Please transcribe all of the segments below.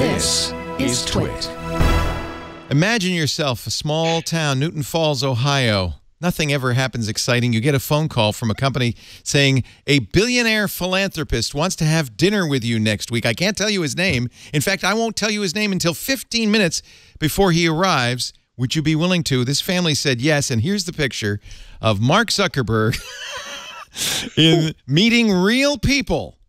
This is TWiT. Imagine yourself, a small town, Newton Falls, Ohio. Nothing ever happens exciting. You get a phone call from a company saying a billionaire philanthropist wants to have dinner with you next week. I can't tell you his name. In fact, I won't tell you his name until 15 minutes before he arrives. Would you be willing to? This family said yes, and here's the picture of Mark Zuckerberg in meeting real people.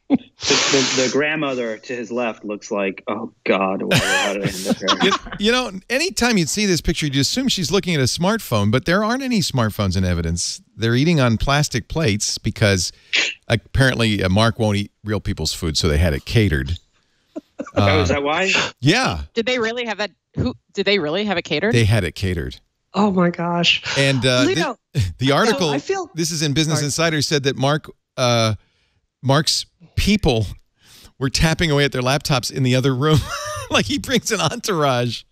The grandmother to his left looks like, oh God, how did I end up here? You know, anytime you'd see this picture, you'd assume she's looking at a smartphone, but there aren't any smartphones in evidence. They're eating on plastic plates because apparently Mark won't eat real people's food, so they had it catered. Oh, is that why? Yeah. Did they really have that? Did they really have it catered? They had it catered. Oh my gosh! And Leo, the article, I feel, this is in Business Insider, said that Mark's people were tapping away at their laptops in the other room, like he brings an entourage.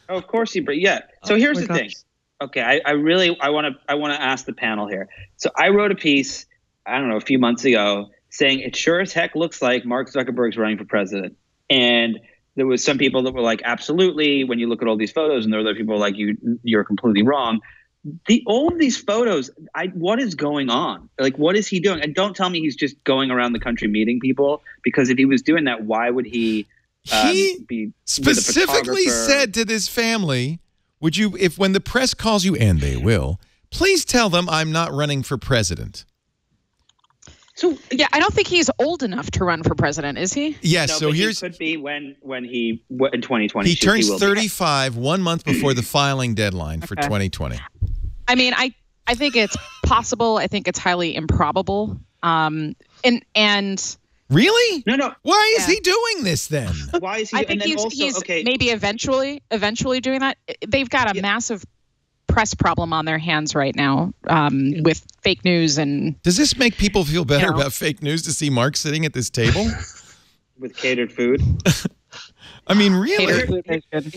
Oh, of course he brings. Yeah. So here's the thing. Okay, I want to ask the panel here. So I wrote a piece, I don't know, a few months ago, saying it sure as heck looks like Mark Zuckerberg's running for president, and there was some people that were like, absolutely, when you look at all these photos, and there were other people like, you're completely wrong. All of these photos, what is going on? Like, what is he doing? And don't tell me he's just going around the country meeting people, because if he was doing that, why would he be specifically said to this family, would you, if when the press calls you, and they will, please tell them I'm not running for president. So yeah, I don't think he's old enough to run for president, is he? Yes. No, so here's he could be when he in 2020. He turns 35 1 month before the filing deadline for 2020. I mean, I think it's possible. I think it's highly improbable. And really? No. Why is he doing this then? Why is he? I think he's maybe eventually doing that. They've got a massive press problem on their hands right now with fake news. And does this make people feel better about fake news to see Mark sitting at this table with catered food? I mean, really?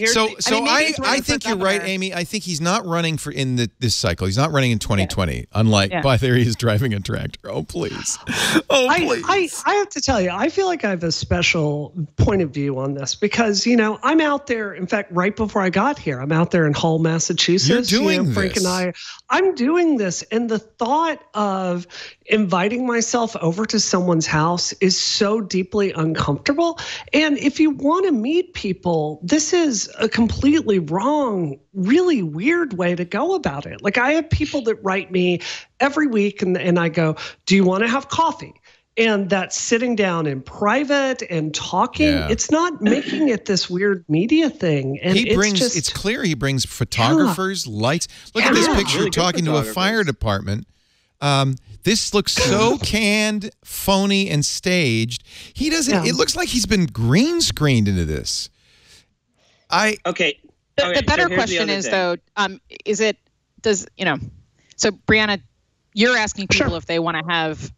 So I think you're right, Amy. I think he's not running in this cycle. He's not running in 2020. Unlike, by there he is driving a tractor. Oh, please. Oh, please. I have to tell you, I feel like I have a special point of view on this because, you know, I'm out there. In fact, right before I got here, I'm out there in Hull, Massachusetts. You're doing Frank this. and I'm doing this. And the thought of inviting myself over to someone's house is so deeply uncomfortable. And if you want to meet people, this is a completely wrong, really weird way to go about it. Like, I have people that write me every week and I go, do you want to have coffee? And that's sitting down in private and talking. Yeah. It's not making it this weird media thing. And it's clear he brings photographers, lights. Look at this picture, really talking to a fire department. This looks so canned, phony, and staged. He doesn't. It looks like he's been green screened into this. Okay. The better question is though, so Brianna, you're asking people if they want to have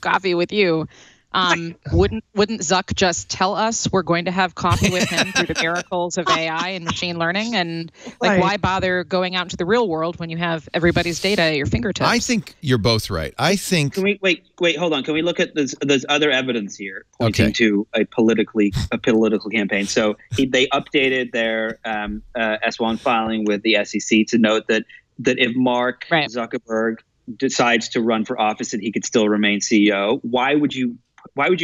coffee with you. Wouldn't Zuck just tell us we're going to have coffee with him through the miracles of AI and machine learning? And why bother going out into the real world when you have everybody's data at your fingertips? I think you're both right. I think. Can we wait? Hold on. Can we look at there's other evidence here pointing to a political campaign? So they updated their S1 filing with the SEC to note that if Mark Zuckerberg decides to run for office, that he could still remain CEO. Why would you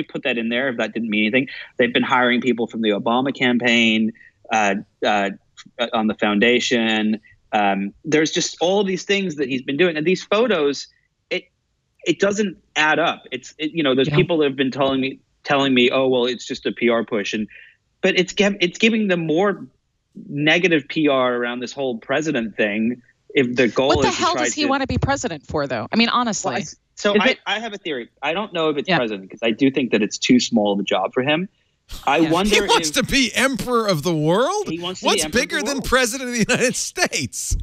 put that in there if that didn't mean anything? They've been hiring people from the Obama campaign, on the foundation. There's just all these things that he's been doing, and these photos, it doesn't add up. There's people that have been telling me, oh well, it's just a PR push, but it's giving them more negative PR around this whole president thing. If the goal what the hell does he want to be president for, though? I mean, honestly. I have a theory. I don't know if it's president, because I do think that it's too small of a job for him. I wonder he wants to be emperor of the world? He wants to What's be emperor bigger of the than world? president of the United States?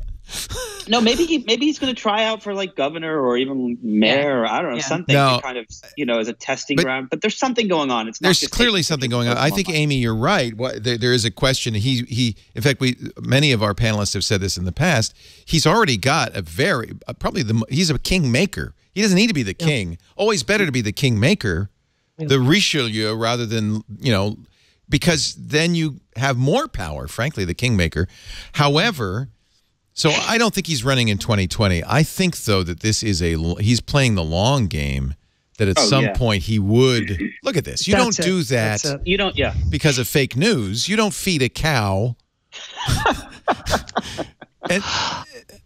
No, maybe he's going to try out for like governor or even mayor. Or I don't know, something to kind of, as a testing ground. But there's something going on. It's not there's just clearly something going on. I think, Amy, you're right. There is a question. In fact, many of our panelists have said this in the past. He's already got a he's a king maker. He doesn't need to be the king. Always better to be the king maker the Richelieu rather than, because then you have more power, frankly, the kingmaker. However, so I don't think he's running in 2020. I think, though, that this is he's playing the long game, that at some point he would, look at this. You don't do that. You don't, because of fake news. You don't feed a cow. And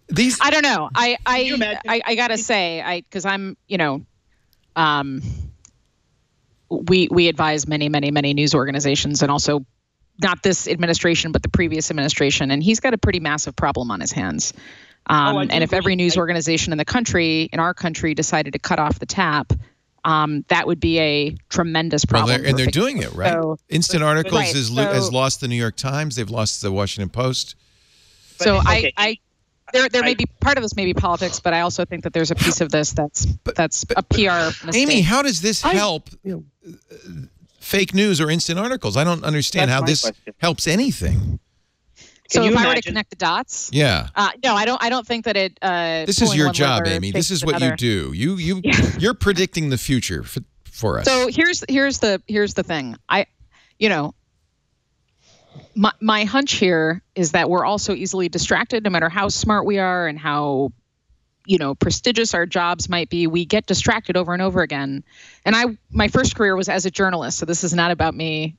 these, I don't know. I gotta say, because I'm, we advise many news organizations, and also not this administration, but the previous administration, and he's got a pretty massive problem on his hands. And if every news organization in our country, decided to cut off the tap, that would be a tremendous problem. Well, they're doing it, right? So, Instant Articles has lost the New York Times. They've lost the Washington Post. So there may be part of this may be politics, but I also think that there's a piece of this that's a PR mistake. Amy, how does this help fake news or instant articles? I don't understand how this helps anything. So if I were to connect the dots, no, I don't think that it. This is your job, Amy. This is what you do. You're predicting the future for us. So here's the thing. My hunch here is that we're also easily distracted, no matter how smart we are and how, prestigious our jobs might be. We get distracted over and over again. And my first career was as a journalist, so this is not about me,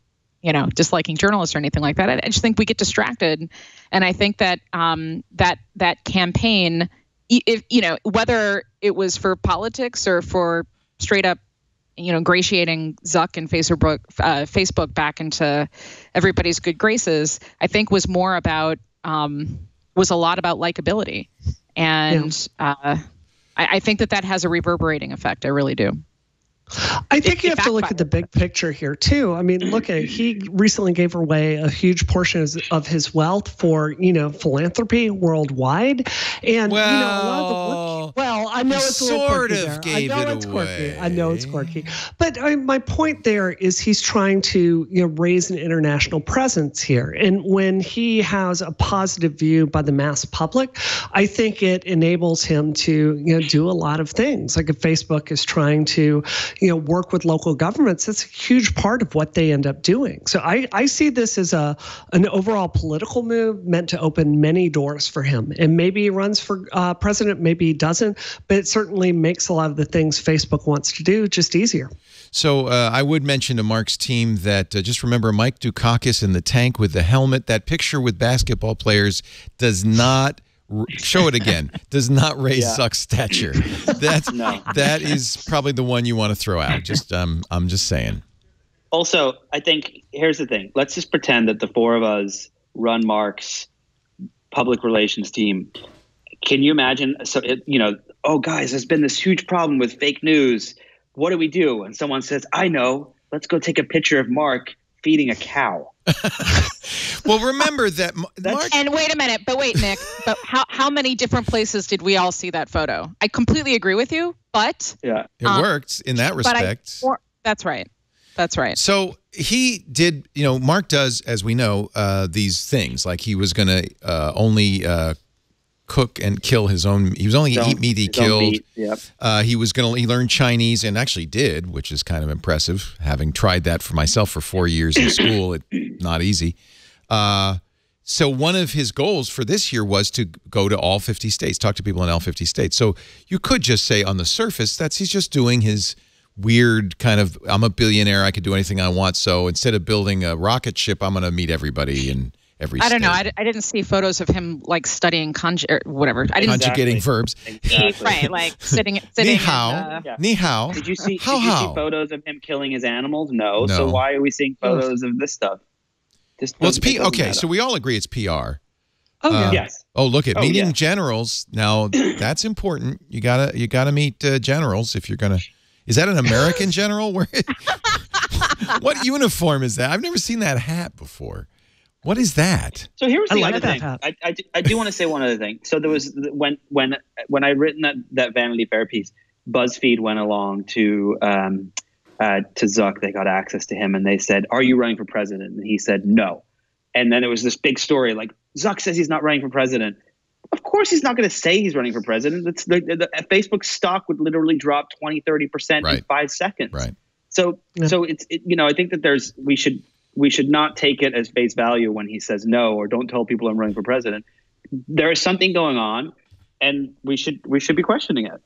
disliking journalists or anything like that. I just think we get distracted, and I think that that campaign, if whether it was for politics or for straight up, ingratiating Zuck and Facebook back into everybody's good graces, I think was a lot about likability. And I think that has a reverberating effect. I really do. I think you have to look at the big picture here, too. I mean, he recently gave away a huge portion of his wealth for, philanthropy worldwide. And, a lot of I know it's a little quirky there. I know it's quirky. But my point there is he's trying to, raise an international presence here. And when he has a positive view by the mass public, I think it enables him to, do a lot of things. Like if Facebook is trying to, work with local governments, that's a huge part of what they end up doing. So I see this as an overall political move meant to open many doors for him. And maybe he runs for president, maybe he doesn't, but it certainly makes a lot of the things Facebook wants to do just easier. So I would mention to Mark's team that just remember Mike Dukakis in the tank with the helmet. That picture with basketball players does not show it again. Does not raise Zuck's stature. That is probably the one you want to throw out. Just I'm just saying. Also, I think here's the thing. Let's just pretend that the four of us run Mark's public relations team. Can you imagine? So oh guys, there's been this huge problem with fake news. What do we do? And someone says, I know. Let's go take a picture of Mark feeding a cow. Well, remember that Mark. And wait a minute, Nick. But how many different places did we all see that photo? I completely agree with you, but it worked in that respect. That's right. That's right. So he did. Mark does, as we know, these things. Like he was going to only cook and kill his own. He was only going to eat meat he killed. Yep. He learned Chinese and actually did, which is kind of impressive. Having tried that for myself for 4 years in school, it's not easy. So one of his goals for this year was to go to all 50 states, talk to people in all 50 states. So you could just say on the surface he's just doing his weird kind of, I'm a billionaire, I could do anything I want. So instead of building a rocket ship, I'm going to meet everybody in every state. I don't know. I didn't see photos of him like studying conjugating verbs. Exactly. Right, like sitting. Ni hao. Ni hao. Did you see photos of him killing his animals? No. So why are we seeing photos of this stuff? It's okay. So we all agree it's PR. Oh yes. Oh, look at meeting generals. Now that's important. You gotta meet generals if you're gonna. Is that an American general? What uniform is that? I've never seen that hat before. What is that? So here's the other thing. I do want to say one other thing. So there was when I written that Vanity Fair piece, BuzzFeed went along to Zuck. They got access to him and they said, "Are you running for president?" And he said, "No." And then it was this big story like Zuck says he's not running for president. Of course he's not going to say he's running for president. The Facebook stock would literally drop 20-30% in 5 seconds. Right. So it's I think that we should not take it as face value when he says no, or don't tell people I'm running for president. There is something going on, and we should be questioning it.